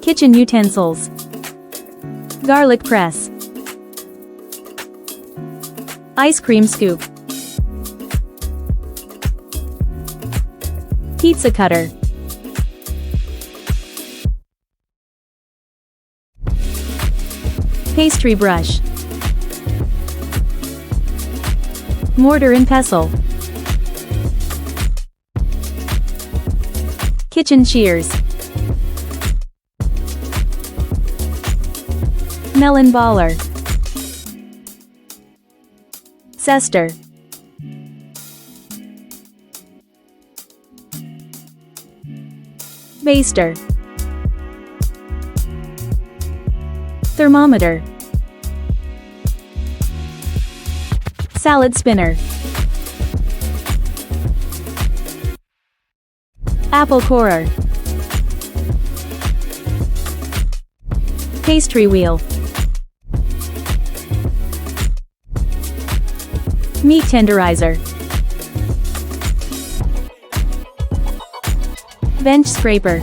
Kitchen utensils. Garlic press. Ice cream scoop. Pizza cutter. Pastry brush. Mortar and pestle. Kitchen shears. Melon baller. Zester. Baster. Thermometer. Salad spinner. Apple corer. Pastry wheel. Meat tenderizer. Bench scraper.